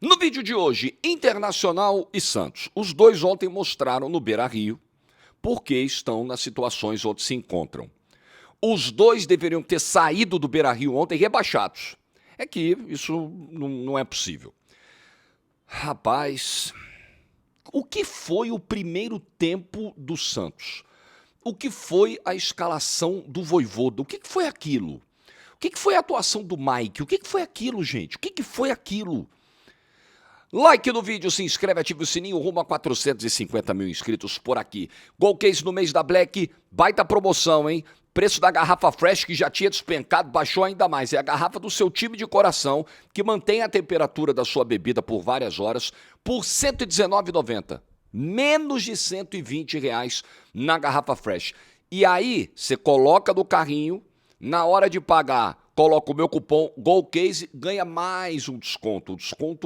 No vídeo de hoje, Internacional e Santos. Os dois ontem mostraram no Beira-Rio porque estão nas situações onde se encontram. Os dois deveriam ter saído do Beira-Rio ontem rebaixados. É que isso não é possível. Rapaz, o que foi o primeiro tempo do Santos? O que foi a escalação do Vojvoda? O que foi aquilo? O que foi a atuação do Mike? O que foi aquilo, gente? O que foi aquilo? Like no vídeo, se inscreve, ativa o sininho, rumo a 450 mil inscritos por aqui. Golcase no mês da Black, baita promoção, hein? Preço da garrafa Fresh, que já tinha despencado, baixou ainda mais. É a garrafa do seu time de coração, que mantém a temperatura da sua bebida por várias horas, por R$ 119,90. Menos de R$ 120 na garrafa Fresh. E aí, você coloca no carrinho, na hora de pagar, coloca o meu cupom Golcase, ganha mais um desconto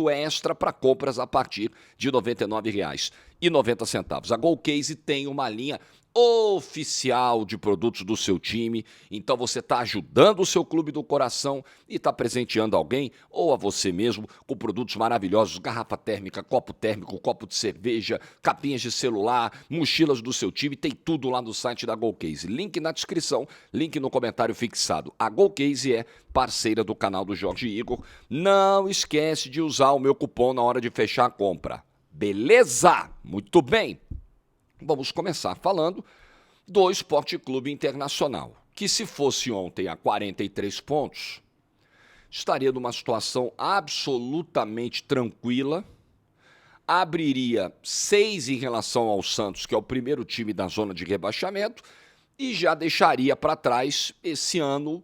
extra para compras a partir de R$ 99,90. A Golcase tem uma linha oficial de produtos do seu time, então você está ajudando o seu clube do coração e está presenteando alguém ou a você mesmo com produtos maravilhosos, garrafa térmica, copo térmico, copo de cerveja, capinhas de celular, mochilas do seu time, tem tudo lá no site da Golcase. Link na descrição, link no comentário fixado. A Golcase é parceira do canal do Jorge Igor. Não esquece de usar o meu cupom na hora de fechar a compra. Beleza? Muito bem. Vamos começar falando do Esporte Clube Internacional, que se fosse ontem a 43 pontos, estaria numa situação absolutamente tranquila, abriria 6 em relação ao Santos, que é o primeiro time da zona de rebaixamento, e já deixaria para trás esse ano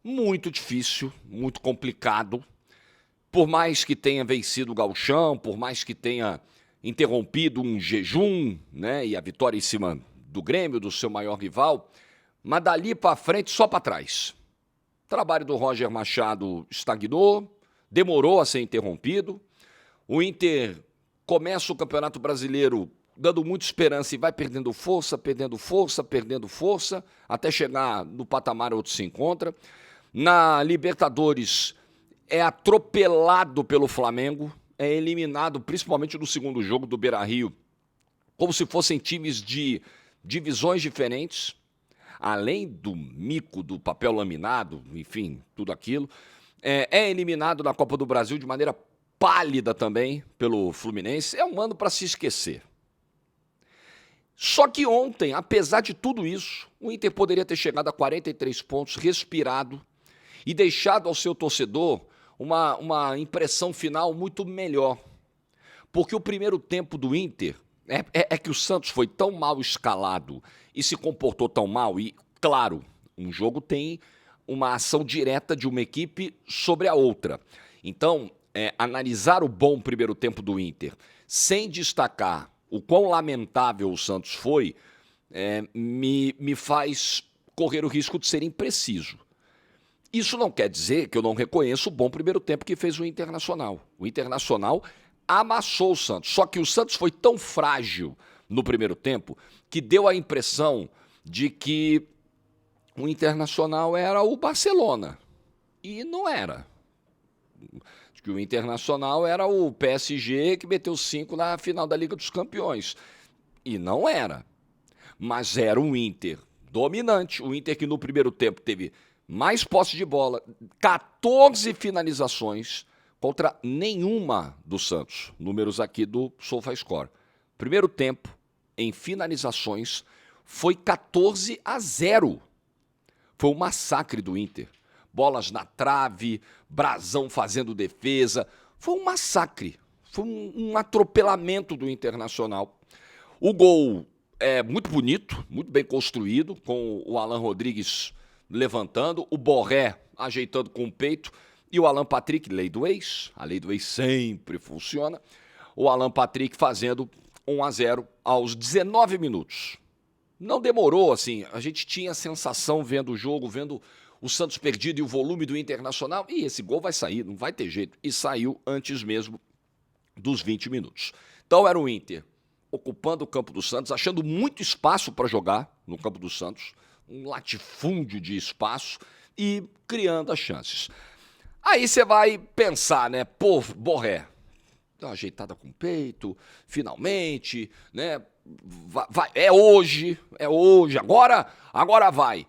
muito difícil, muito complicado, por mais que tenha vencido o Gauchão, por mais que tenha interrompido um jejum, né, e a vitória em cima do Grêmio, do seu maior rival, mas dali para frente só para trás. O trabalho do Roger Machado estagnou, demorou a ser interrompido. O Inter começa o Campeonato Brasileiro dando muita esperança e vai perdendo força, até chegar no patamar onde se encontra. Na Libertadores é atropelado pelo Flamengo, é eliminado principalmente no segundo jogo do Beira-Rio, como se fossem times de divisões diferentes, além do mico do papel laminado, enfim, tudo aquilo. É eliminado na Copa do Brasil de maneira pálida também pelo Fluminense. É um ano para se esquecer. Só que ontem, apesar de tudo isso, o Inter poderia ter chegado a 43 pontos, respirado e deixado ao seu torcedor uma impressão final muito melhor. Porque o primeiro tempo do Inter é que o Santos foi tão mal escalado e se comportou tão mal. E, claro, um jogo tem uma ação direta de uma equipe sobre a outra. Então, analisar o bom primeiro tempo do Inter sem destacar o quão lamentável o Santos foi, me faz correr o risco de ser impreciso. Isso não quer dizer que eu não reconheço o bom primeiro tempo que fez o Internacional. O Internacional amassou o Santos, só que o Santos foi tão frágil no primeiro tempo que deu a impressão de que o Internacional era o Barcelona. E não era. Que o Internacional era o PSG que meteu 5 na final da Liga dos Campeões. E não era. Mas era um Inter dominante. O Inter que no primeiro tempo teve mais posse de bola, 14 finalizações contra nenhuma do Santos. Números aqui do SofaScore. Primeiro tempo, em finalizações, foi 14-0. Foi um massacre do Inter. Bolas na trave, Brazão fazendo defesa. Foi um massacre. Foi um atropelamento do Internacional. O gol é muito bonito, muito bem construído, com o Alan Rodrigues levantando, o Borré ajeitando com o peito e o Alan Patrick, lei do ex, a lei do ex sempre funciona, o Alan Patrick fazendo 1-0 aos 19 minutos. Não demorou, assim, a gente tinha a sensação vendo o jogo, vendo o Santos perdido e o volume do Internacional, e esse gol vai sair, não vai ter jeito, e saiu antes mesmo dos 20 minutos. Então era o Inter ocupando o campo do Santos, achando muito espaço para jogar no campo do Santos, um latifúndio de espaço e criando as chances. Aí você vai pensar, né? Pô, Borré, deu uma ajeitada com o peito, finalmente, né? É hoje, agora vai.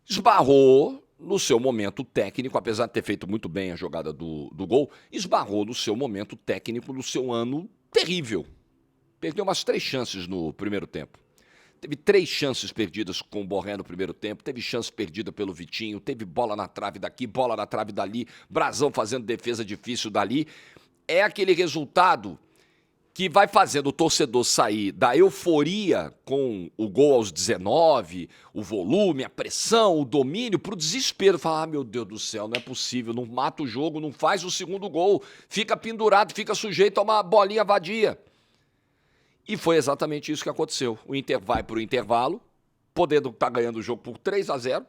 Esbarrou no seu momento técnico, apesar de ter feito muito bem a jogada do gol, esbarrou no seu momento técnico, no seu ano terrível. Perdeu umas 3 chances no primeiro tempo. Teve 3 chances perdidas com o Borré no primeiro tempo, teve chance perdida pelo Vitinho, teve bola na trave daqui, bola na trave dali, Brazão fazendo defesa difícil dali. É aquele resultado que vai fazendo o torcedor sair da euforia com o gol aos 19, o volume, a pressão, o domínio, para o desespero. Falar, meu Deus do céu, não é possível, não mata o jogo, não faz o segundo gol, fica pendurado, fica sujeito a uma bolinha vadia. E foi exatamente isso que aconteceu. O Inter vai para o intervalo, podendo estar ganhando o jogo por 3-0,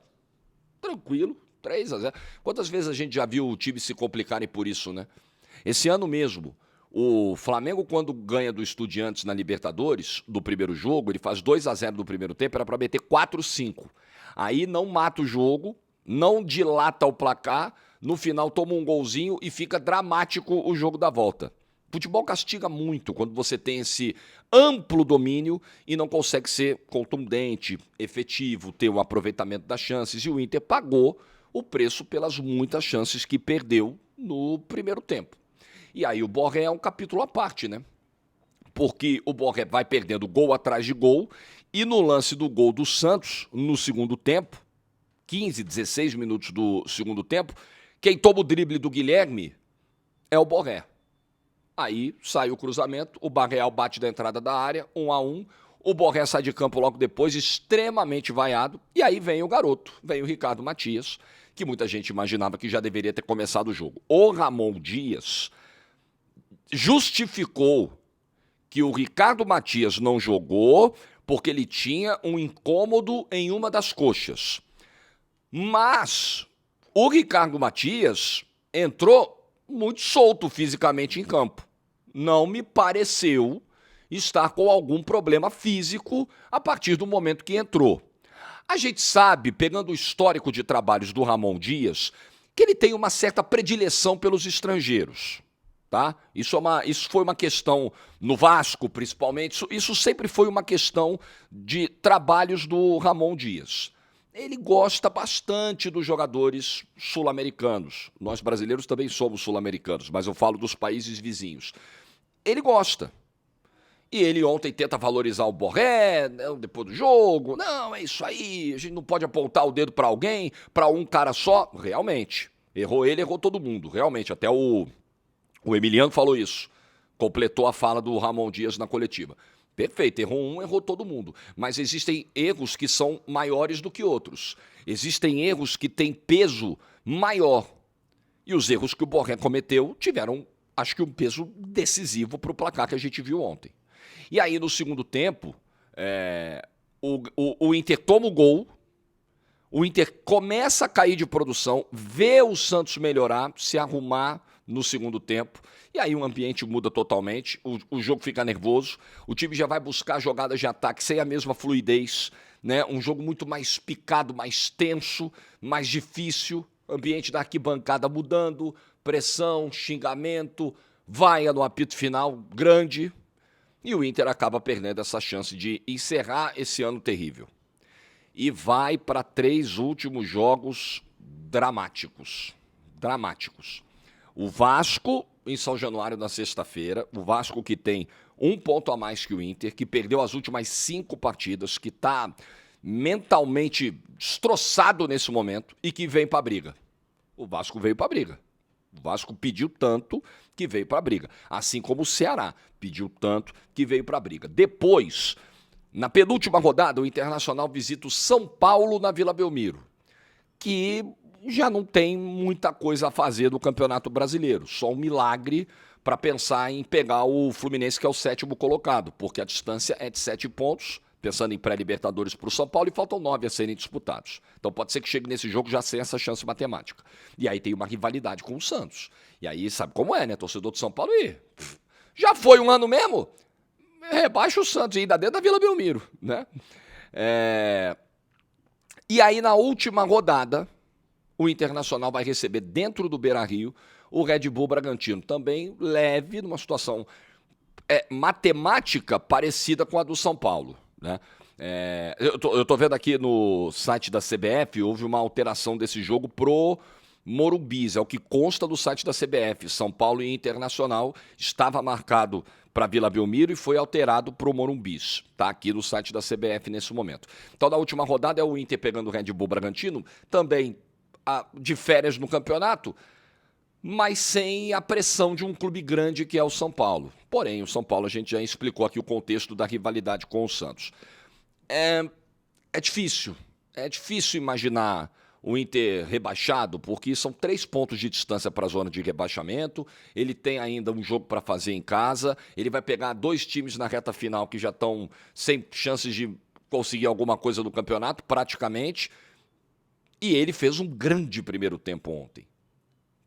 tranquilo, 3-0. Quantas vezes a gente já viu o time se complicarem por isso, né? Esse ano mesmo, o Flamengo, quando ganha do Estudiantes na Libertadores, do primeiro jogo, ele faz 2-0 no primeiro tempo, era para meter 4-5. Aí não mata o jogo, não dilata o placar, no final toma um golzinho e fica dramático o jogo da volta. Futebol castiga muito quando você tem esse amplo domínio e não consegue ser contundente, efetivo, ter o aproveitamento das chances. E o Inter pagou o preço pelas muitas chances que perdeu no primeiro tempo. E aí o Borré é um capítulo à parte, né? Porque o Borré vai perdendo gol atrás de gol e no lance do gol do Santos, no segundo tempo, 15, 16 minutos do segundo tempo, quem toma o drible do Guilherme é o Borré. Aí sai o cruzamento, o Barreal bate da entrada da área, 1-1, o Borré sai de campo logo depois, extremamente vaiado, e aí vem o garoto, vem o Ricardo Matias, que muita gente imaginava que já deveria ter começado o jogo. O Ramon Dias justificou que o Ricardo Matias não jogou porque ele tinha um incômodo em uma das coxas. Mas o Ricardo Matias entrou muito solto fisicamente em campo. Não me pareceu estar com algum problema físico a partir do momento que entrou. A gente sabe, pegando o histórico de trabalhos do Ramon Dias, que ele tem uma certa predileção pelos estrangeiros. Tá? Isso foi uma questão no Vasco, principalmente. Isso sempre foi uma questão de trabalhos do Ramon Dias. Ele gosta bastante dos jogadores sul-americanos. Nós brasileiros também somos sul-americanos, mas eu falo dos países vizinhos. Ele gosta. E ele ontem tenta valorizar o Borré, né, depois do jogo. Não, é isso aí, a gente não pode apontar o dedo para alguém, para um cara só. Realmente, errou ele, errou todo mundo. Realmente, até o Emiliano falou isso. Completou a fala do Ramon Dias na coletiva. Perfeito, errou um, errou todo mundo. Mas existem erros que são maiores do que outros. Existem erros que têm peso maior. E os erros que o Borré cometeu tiveram, acho que, um peso decisivo para o placar que a gente viu ontem. E aí, no segundo tempo, o Inter toma o gol, o Inter começa a cair de produção, vê o Santos melhorar, se arrumar no segundo tempo, e aí o ambiente muda totalmente, o jogo fica nervoso, o time já vai buscar jogadas de ataque sem a mesma fluidez, né? Um jogo muito mais picado, mais tenso, mais difícil, ambiente da arquibancada mudando, pressão, xingamento, vaia no apito final grande, e o Inter acaba perdendo essa chance de encerrar esse ano terrível. E vai para 3 últimos jogos dramáticos. Dramáticos. O Vasco, em São Januário, na sexta-feira. O Vasco que tem 1 ponto a mais que o Inter, que perdeu as últimas 5 partidas, que está mentalmente destroçado nesse momento e que vem para a briga. O Vasco veio para a briga. O Vasco pediu tanto que veio para a briga. Assim como o Ceará pediu tanto que veio para a briga. Depois, na penúltima rodada, o Internacional visita o São Paulo na Vila Belmiro, que já não tem muita coisa a fazer no Campeonato Brasileiro. Só um milagre para pensar em pegar o Fluminense, que é o 7º colocado, porque a distância é de 7 pontos, pensando em pré-libertadores para o São Paulo, e faltam 9 a serem disputados. Então pode ser que chegue nesse jogo já sem essa chance matemática. E aí tem uma rivalidade com o Santos. E aí sabe como é, né? Torcedor do São Paulo, já foi um ano mesmo? Rebaixa o Santos e ainda dentro da Vila Belmiro, né? E aí na última rodada, o Internacional vai receber dentro do Beira-Rio o Red Bull Bragantino, também leve, numa situação matemática parecida com a do São Paulo, né? Eu tô vendo aqui no site da CBF, houve uma alteração desse jogo pro Morumbi, é o que consta do site da CBF. São Paulo e Internacional estava marcado para Vila Belmiro e foi alterado para o Morumbi. Está aqui no site da CBF nesse momento. Então, na última rodada é o Inter pegando o Red Bull Bragantino, também de férias no campeonato, mas sem a pressão de um clube grande que é o São Paulo. Porém, o São Paulo, a gente já explicou aqui o contexto da rivalidade com o Santos. É difícil imaginar o Inter rebaixado, porque são 3 pontos de distância para a zona de rebaixamento, ele tem ainda um jogo para fazer em casa, ele vai pegar 2 times na reta final que já estão sem chances de conseguir alguma coisa no campeonato, praticamente, e ele fez um grande primeiro tempo ontem.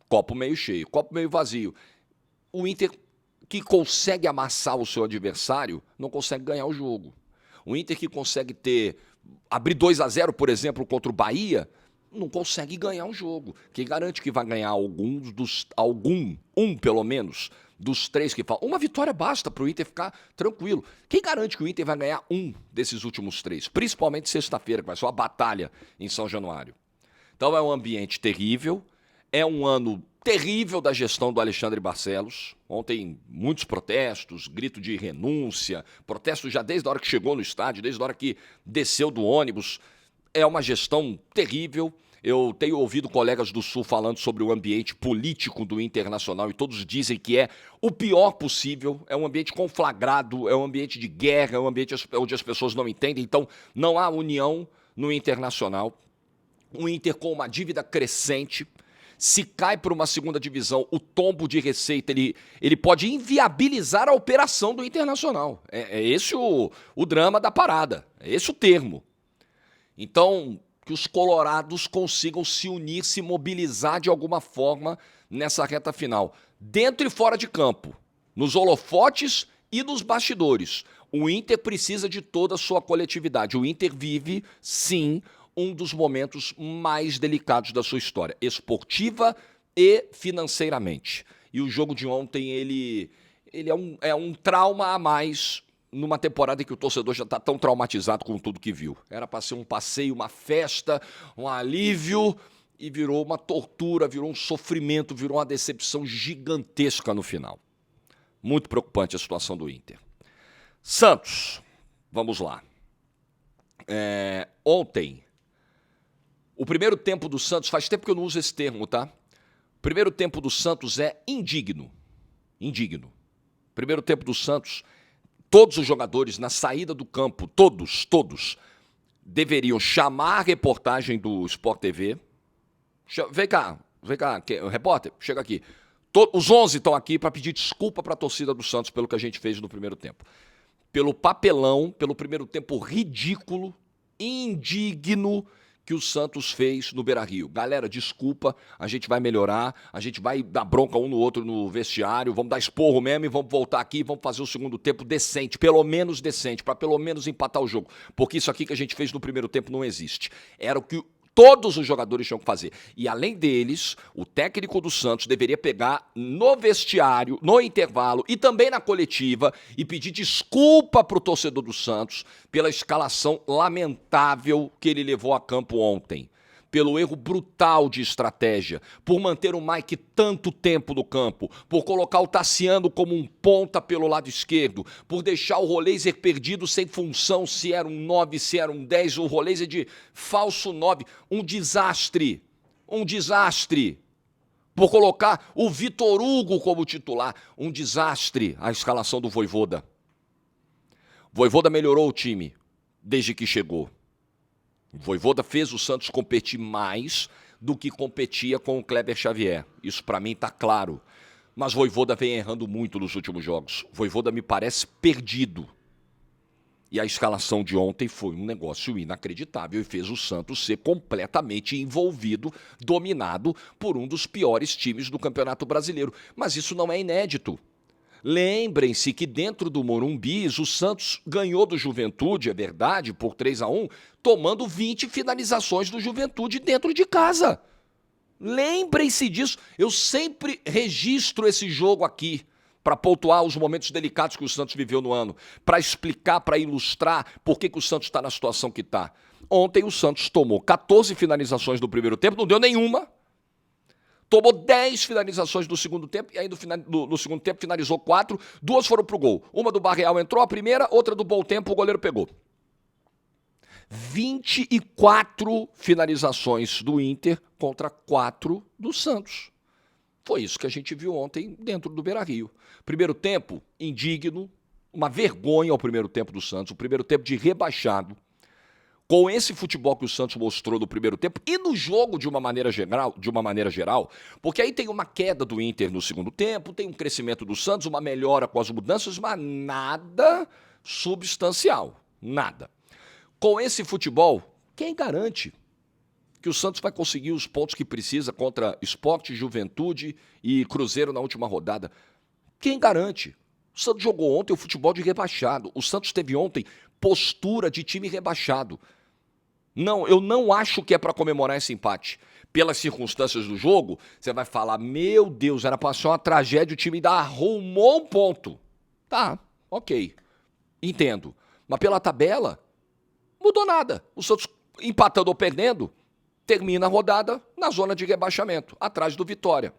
Copo meio cheio, copo meio vazio. O Inter, que consegue amassar o seu adversário, não consegue ganhar o jogo. O Inter que consegue abrir 2-0, por exemplo, contra o Bahia, não consegue ganhar um jogo. Quem garante que vai ganhar um pelo menos, dos 3 que falam? Uma vitória basta para o Inter ficar tranquilo. Quem garante que o Inter vai ganhar um desses últimos 3? Principalmente sexta-feira, que vai ser uma batalha em São Januário. Então é um ambiente terrível, é um ano terrível da gestão do Alexandre Barcelos. Ontem, muitos protestos, grito de renúncia, protestos já desde a hora que chegou no estádio, desde a hora que desceu do ônibus. É uma gestão terrível. Eu tenho ouvido colegas do Sul falando sobre o ambiente político do Internacional e todos dizem que é o pior possível. É um ambiente conflagrado, é um ambiente de guerra, é um ambiente onde as pessoas não entendem. Então, não há união no Internacional. O Inter com uma dívida crescente. Se cai para uma segunda divisão, o tombo de receita, ele pode inviabilizar a operação do Internacional. É esse o drama da parada, é esse o termo. Então, que os colorados consigam se unir, se mobilizar de alguma forma nessa reta final. Dentro e fora de campo, nos holofotes e nos bastidores. O Inter precisa de toda a sua coletividade. O Inter vive, sim, um dos momentos mais delicados da sua história, esportiva e financeiramente. E o jogo de ontem, ele é um trauma a mais numa temporada em que o torcedor já está tão traumatizado com tudo que viu. Era para ser um passeio, uma festa, um alívio, e virou uma tortura, virou um sofrimento, virou uma decepção gigantesca no final. Muito preocupante a situação do Inter. Santos, vamos lá. Ontem, o primeiro tempo do Santos, faz tempo que eu não uso esse termo, tá? O primeiro tempo do Santos é indigno. Indigno. Primeiro tempo do Santos, todos os jogadores na saída do campo, todos, deveriam chamar a reportagem do Sport TV. Vem cá, repórter, chega aqui. Os 11 estão aqui para pedir desculpa para a torcida do Santos pelo que a gente fez no primeiro tempo. Pelo papelão, pelo primeiro tempo ridículo, indigno que o Santos fez no Beira-Rio. Galera, desculpa, a gente vai melhorar, a gente vai dar bronca um no outro no vestiário, vamos dar esporro mesmo e vamos voltar aqui e vamos fazer o segundo tempo decente, pelo menos decente, para pelo menos empatar o jogo. Porque isso aqui que a gente fez no primeiro tempo não existe. Era o que todos os jogadores tinham que fazer. E além deles, o técnico do Santos deveria pegar no vestiário, no intervalo e também na coletiva e pedir desculpa para o torcedor do Santos pela escalação lamentável que ele levou a campo ontem. Pelo erro brutal de estratégia, por manter o Mike tanto tempo no campo, por colocar o Tassiano como um ponta pelo lado esquerdo, por deixar o Roleiser perdido sem função, se era um 9, se era um 10, o Roleiser de falso 9, um desastre, por colocar o Vitor Hugo como titular, um desastre a escalação do Vojvoda. Vojvoda melhorou o time desde que chegou. O Vojvoda fez o Santos competir mais do que competia com o Kleber Xavier. Isso para mim está claro. Mas o Vojvoda vem errando muito nos últimos jogos. O Vojvoda me parece perdido. E a escalação de ontem foi um negócio inacreditável e fez o Santos ser completamente envolvido, dominado por um dos piores times do Campeonato Brasileiro. Mas isso não é inédito. Lembrem-se que dentro do Morumbi, o Santos ganhou do Juventude, é verdade, por 3-1, tomando 20 finalizações do Juventude dentro de casa. Lembrem-se disso. Eu sempre registro esse jogo aqui para pontuar os momentos delicados que o Santos viveu no ano, para explicar, para ilustrar por que o Santos está na situação que está. Ontem o Santos tomou 14 finalizações no primeiro tempo, não deu nenhuma. Tomou 10 finalizações no segundo tempo, e aí no segundo tempo finalizou 4, 2 foram pro gol. Uma do Barreal entrou, a primeira, outra do Bom Tempo, o goleiro pegou. 24 finalizações do Inter contra 4 do Santos. Foi isso que a gente viu ontem dentro do Beira-Rio. Primeiro tempo, indigno, uma vergonha ao primeiro tempo do Santos, o primeiro tempo de rebaixado. Com esse futebol que o Santos mostrou no primeiro tempo e no jogo de uma maneira geral, porque aí tem uma queda do Inter no segundo tempo, tem um crescimento do Santos, uma melhora com as mudanças, mas nada substancial, nada. Com esse futebol, quem garante que o Santos vai conseguir os pontos que precisa contra Sport, Juventude e Cruzeiro na última rodada? Quem garante? O Santos jogou ontem o futebol de rebaixado. O Santos teve ontem postura de time rebaixado. Não, eu não acho que é para comemorar esse empate. Pelas circunstâncias do jogo, você vai falar, meu Deus, era para ser uma tragédia, o time ainda arrumou um ponto. Tá, ok, entendo. Mas pela tabela, mudou nada. O Santos empatando ou perdendo, termina a rodada na zona de rebaixamento, atrás do Vitória.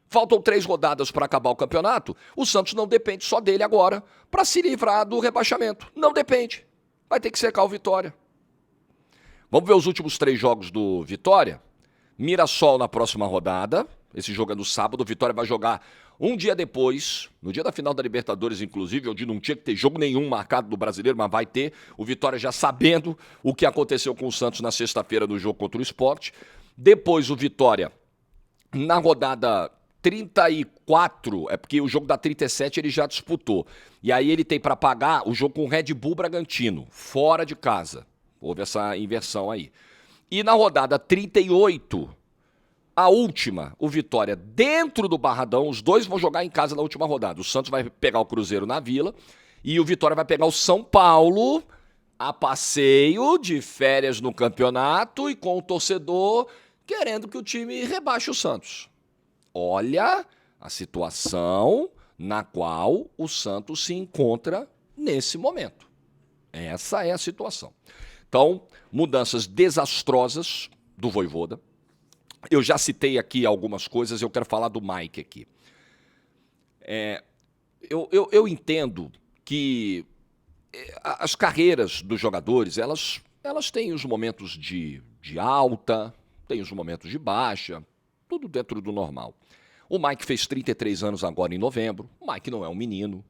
Faltam 3 rodadas para acabar o campeonato, o Santos não depende só dele agora para se livrar do rebaixamento. Não depende, vai ter que secar o Vitória. Vamos ver os últimos 3 jogos do Vitória. Mirassol na próxima rodada. Esse jogo é no sábado. O Vitória vai jogar um dia depois, no dia da final da Libertadores, inclusive, onde não tinha que ter jogo nenhum marcado do Brasileiro, mas vai ter. O Vitória já sabendo o que aconteceu com o Santos na sexta-feira no jogo contra o Sport. Depois o Vitória, na rodada 34, é porque o jogo da 37 ele já disputou. E aí ele tem para pagar o jogo com o Red Bull Bragantino, fora de casa. Houve essa inversão aí. E na rodada 38, a última, o Vitória dentro do Barradão, os dois vão jogar em casa na última rodada. O Santos vai pegar o Cruzeiro na Vila e o Vitória vai pegar o São Paulo a passeio de férias no campeonato e com o torcedor querendo que o time rebaixe o Santos. Olha a situação na qual o Santos se encontra nesse momento. Essa é a situação. Então, mudanças desastrosas do Vojvoda. Eu já citei aqui algumas coisas, eu quero falar do Mike aqui. Eu entendo que as carreiras dos jogadores, elas têm os momentos de alta, têm os momentos de baixa, tudo dentro do normal. O Mike fez 33 anos agora em novembro. O Mike não é um menino.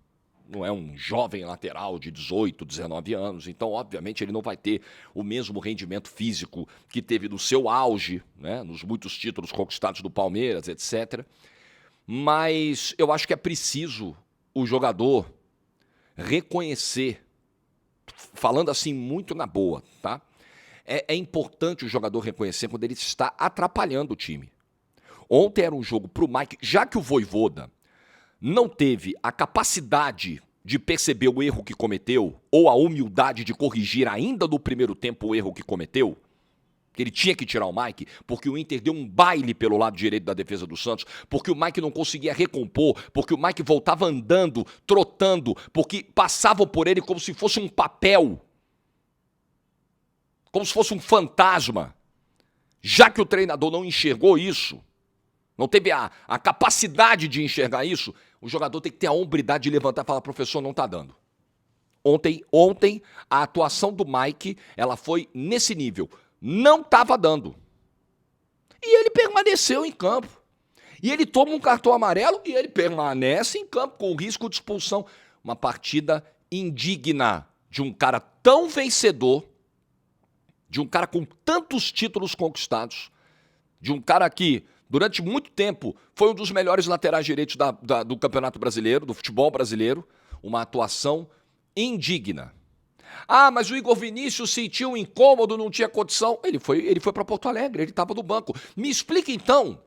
Não é um jovem lateral de 18, 19 anos, então, obviamente, ele não vai ter o mesmo rendimento físico que teve no seu auge, né, nos muitos títulos conquistados do Palmeiras, etc. Mas eu acho que é preciso o jogador reconhecer, falando assim muito na boa, tá? É importante o jogador reconhecer quando ele está atrapalhando o time. Ontem era um jogo para o Mike, já que o Vojvoda não teve a capacidade de perceber o erro que cometeu ou a humildade de corrigir ainda no primeiro tempo o erro que cometeu, que ele tinha que tirar o Mike, porque o Inter deu um baile pelo lado direito da defesa do Santos, porque o Mike não conseguia recompor, porque o Mike voltava andando, trotando, porque passavam por ele como se fosse um papel, como se fosse um fantasma. Já que o treinador não enxergou isso, não teve a capacidade de enxergar isso, o jogador tem que ter a hombridade de levantar e falar, professor, não está dando. Ontem, a atuação do Mike, ela foi nesse nível. Não estava dando. E ele permaneceu em campo. E ele toma um cartão amarelo e ele permanece em campo com o risco de expulsão. Uma partida indigna de um cara tão vencedor, de um cara com tantos títulos conquistados, de um cara que durante muito tempo foi um dos melhores laterais direitos do Campeonato Brasileiro, do futebol brasileiro. Uma atuação indigna. Ah, mas o Igor Vinícius sentiu um incômodo, não tinha condição. Ele foi para Porto Alegre, ele estava no banco. Me explica então,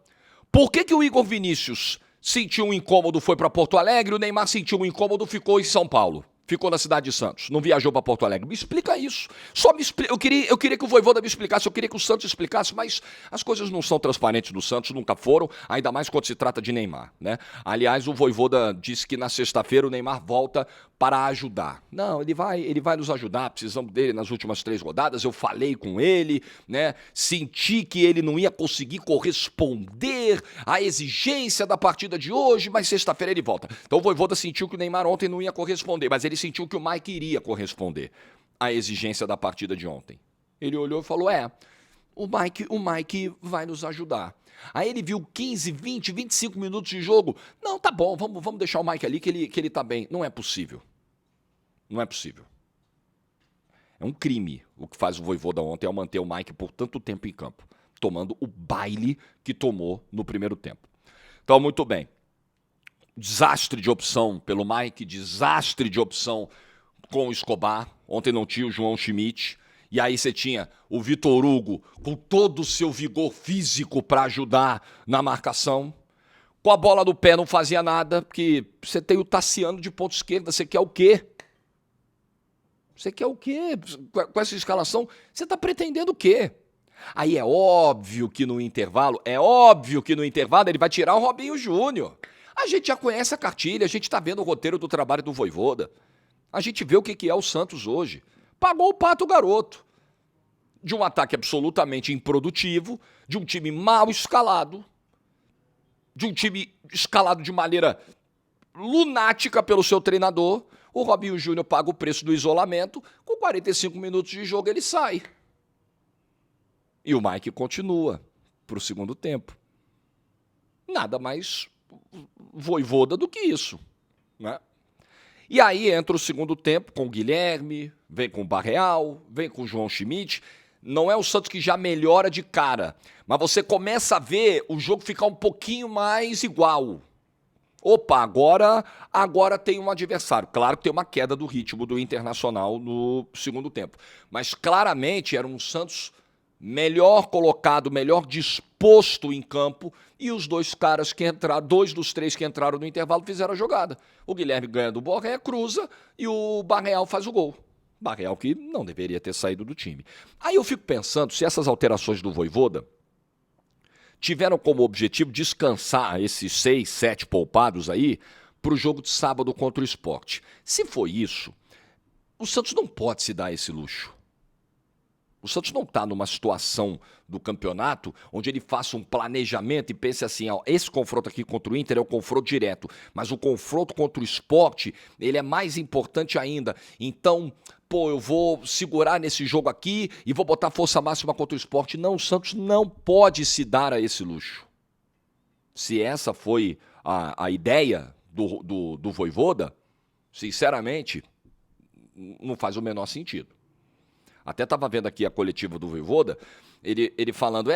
por que o Igor Vinícius sentiu um incômodo, foi para Porto Alegre, o Neymar sentiu um incômodo, ficou em São Paulo? ficou na cidade de Santos, não viajou para Porto Alegre? Me explica isso. Só me explica. Eu queria que o Vojvoda me explicasse, eu queria que o Santos explicasse, mas as coisas não são transparentes do Santos, nunca foram, ainda mais quando se trata de Neymar, né? Aliás, o Vojvoda disse que na sexta-feira o Neymar volta para ajudar. Não, ele vai nos ajudar, precisamos dele nas últimas 3 rodadas, eu falei com ele, né? Senti que ele não ia conseguir corresponder à exigência da partida de hoje, mas sexta-feira ele volta. Então o Vojvoda sentiu que o Neymar ontem não ia corresponder, mas ele sentiu que o Mike iria corresponder à exigência da partida de ontem. Ele olhou e falou, o Mike vai nos ajudar. Aí ele viu 15, 20, 25 minutos de jogo. Não, tá bom, vamos deixar o Mike ali que ele tá bem. Não é possível. Não é possível. É um crime o que faz o Vojvoda ontem ao manter o Mike por tanto tempo em campo, tomando o baile que tomou no primeiro tempo. Então, muito bem. Desastre de opção pelo Mike, desastre de opção com o Escobar. Ontem não tinha o João Schmidt. E aí você tinha o Vitor Hugo com todo o seu vigor físico para ajudar na marcação. Com a bola no pé não fazia nada, porque você tem o Tassiano de ponta esquerda, você quer o quê? Você quer o quê? Com essa escalação, você está pretendendo o quê? Aí é óbvio que no intervalo ele vai tirar o Robinho Júnior. A gente já conhece a cartilha, a gente está vendo o roteiro do trabalho do Vojvoda. A gente vê o que é o Santos hoje. Pagou o pato o garoto. De um ataque absolutamente improdutivo, de um time mal escalado, de um time escalado de maneira lunática pelo seu treinador. O Robinho Júnior paga o preço do isolamento, com 45 minutos de jogo ele sai. E o Mike continua para o segundo tempo. Nada mais Vojvoda do que isso, né? E aí entra o segundo tempo com o Guilherme, vem com o Barreal, vem com o João Schmidt. Não é o Santos que já melhora de cara, mas você começa a ver o jogo ficar um pouquinho mais igual. Opa, agora tem um adversário. Claro que tem uma queda do ritmo do Internacional no segundo tempo, mas claramente era um Santos melhor colocado, melhor disposto em campo, e os dois caras que entraram, 2 dos 3 que entraram no intervalo fizeram a jogada. O Guilherme ganha do Borré, cruza, e o Barreal faz o gol. Barreal que não deveria ter saído do time. Aí eu fico pensando se essas alterações do Vojvoda tiveram como objetivo descansar esses 6, 7 poupados aí para o jogo de sábado contra o Sport. Se foi isso, o Santos não pode se dar esse luxo. O Santos não está numa situação do campeonato onde ele faça um planejamento e pense assim, esse confronto aqui contra o Inter é o confronto direto, mas o confronto contra o Sport, ele é mais importante ainda. Então, eu vou segurar nesse jogo aqui e vou botar força máxima contra o Sport. Não, o Santos não pode se dar a esse luxo. Se essa foi a ideia do Vojvoda, sinceramente, não faz o menor sentido. Até estava vendo aqui a coletiva do Vojvoda, ele falando,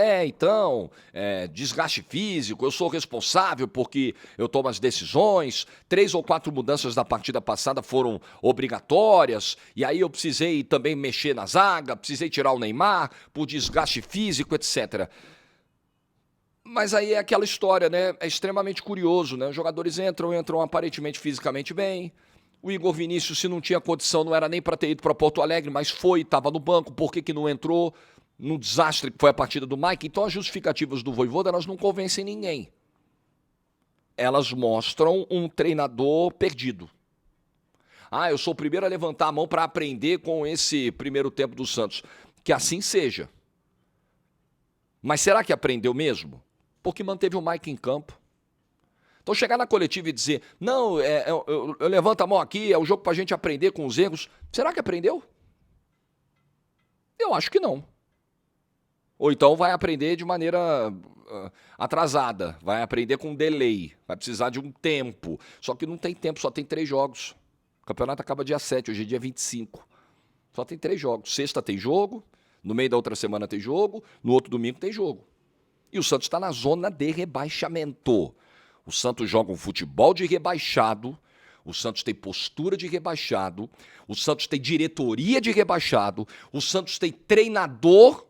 desgaste físico, eu sou responsável porque eu tomo as decisões, 3 ou 4 mudanças da partida passada foram obrigatórias, e aí eu precisei também mexer na zaga, precisei tirar o Neymar por desgaste físico, etc. Mas aí é aquela história, né? É extremamente curioso, né? Os jogadores entram aparentemente fisicamente bem. O Igor Vinícius, se não tinha condição, não era nem para ter ido para Porto Alegre, mas foi, estava no banco, por que não entrou? Num desastre que foi a partida do Mike. Então as justificativas do Vojvoda, elas não convencem ninguém. Elas mostram um treinador perdido. Eu sou o primeiro a levantar a mão para aprender com esse primeiro tempo do Santos. Que assim seja. Mas será que aprendeu mesmo? Porque manteve o Mike em campo. Então chegar na coletiva e dizer, não, eu levanto a mão aqui, é o jogo para a gente aprender com os erros. Será que aprendeu? Eu acho que não. Ou então vai aprender de maneira atrasada, vai aprender com delay, vai precisar de um tempo. Só que não tem tempo, só tem 3 jogos. O campeonato acaba dia 7, hoje é dia 25. Só tem 3 jogos. Sexta tem jogo, no meio da outra semana tem jogo, no outro domingo tem jogo. E o Santos está na zona de rebaixamento. O Santos joga um futebol de rebaixado, o Santos tem postura de rebaixado, o Santos tem diretoria de rebaixado, o Santos tem treinador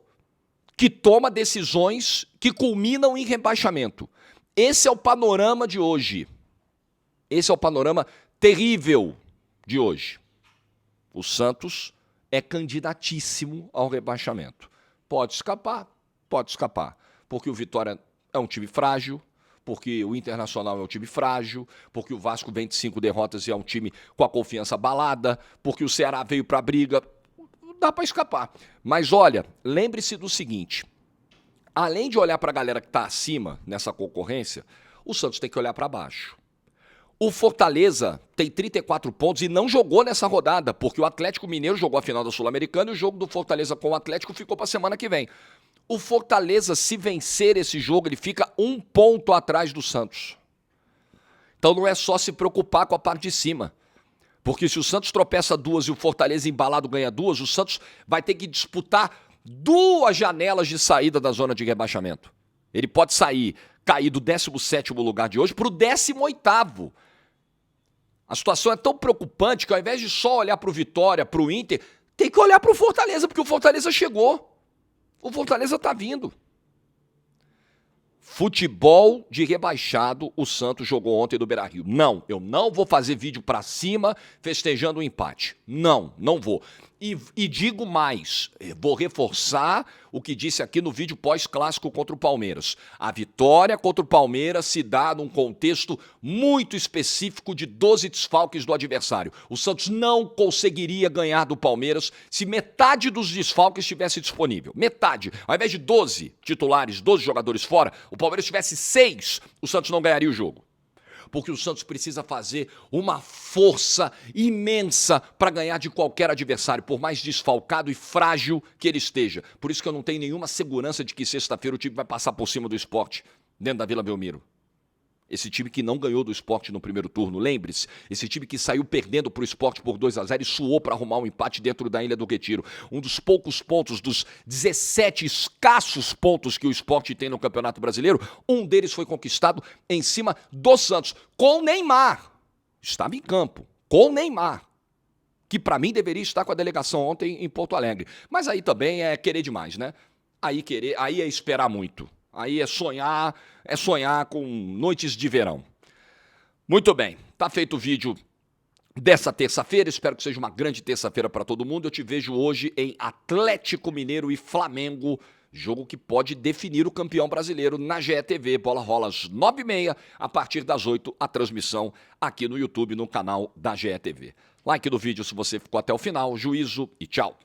que toma decisões que culminam em rebaixamento. Esse é o panorama de hoje. Esse é o panorama terrível de hoje. O Santos é candidatíssimo ao rebaixamento. Pode escapar, porque o Vitória é um time frágil, porque o Internacional é um time frágil, porque o Vasco vem de 5 derrotas e é um time com a confiança abalada, porque o Ceará veio para a briga. Dá para escapar. Mas olha, lembre-se do seguinte, além de olhar para a galera que está acima nessa concorrência, o Santos tem que olhar para baixo. O Fortaleza tem 34 pontos e não jogou nessa rodada, porque o Atlético Mineiro jogou a final da Sul-Americana e o jogo do Fortaleza com o Atlético ficou para a semana que vem. O Fortaleza, se vencer esse jogo, ele fica 1 ponto atrás do Santos. Então não é só se preocupar com a parte de cima. Porque se o Santos tropeça 2 e o Fortaleza embalado ganha 2, o Santos vai ter que disputar 2 janelas de saída da zona de rebaixamento. Ele pode cair do 17º lugar de hoje para o 18º. A situação é tão preocupante que ao invés de só olhar para o Vitória, para o Inter, tem que olhar para o Fortaleza, porque o Fortaleza chegou. O Fortaleza está vindo. Futebol de rebaixado, o Santos jogou ontem no Beira-Rio. Não, eu não vou fazer vídeo pra cima festejando o empate. Não vou. E digo mais, vou reforçar o que disse aqui no vídeo pós-clássico contra o Palmeiras. A vitória contra o Palmeiras se dá num contexto muito específico de 12 desfalques do adversário. O Santos não conseguiria ganhar do Palmeiras se metade dos desfalques estivesse disponível. Metade. Ao invés de 12 titulares, 12 jogadores fora, o Palmeiras tivesse 6, o Santos não ganharia o jogo. Porque o Santos precisa fazer uma força imensa para ganhar de qualquer adversário, por mais desfalcado e frágil que ele esteja. Por isso que eu não tenho nenhuma segurança de que sexta-feira o time vai passar por cima do Sport, dentro da Vila Belmiro. Esse time que não ganhou do Sport no primeiro turno, lembre-se, esse time que saiu perdendo para o Sport por 2-0 e suou para arrumar um empate dentro da Ilha do Retiro. Um dos poucos pontos, dos 17 escassos pontos que o Sport tem no Campeonato Brasileiro, um deles foi conquistado em cima do Santos, com Neymar. Estava em campo, com Neymar, que para mim deveria estar com a delegação ontem em Porto Alegre. Mas aí também é querer demais, né? Aí é esperar muito. Aí é sonhar com noites de verão. Muito bem, tá feito o vídeo dessa terça-feira, espero que seja uma grande terça-feira para todo mundo. Eu te vejo hoje em Atlético Mineiro e Flamengo, jogo que pode definir o campeão brasileiro na GETV. Bola rola às 9h30, a partir das 8h, a transmissão aqui no YouTube, no canal da GETV. Like do vídeo se você ficou até o final, juízo e tchau.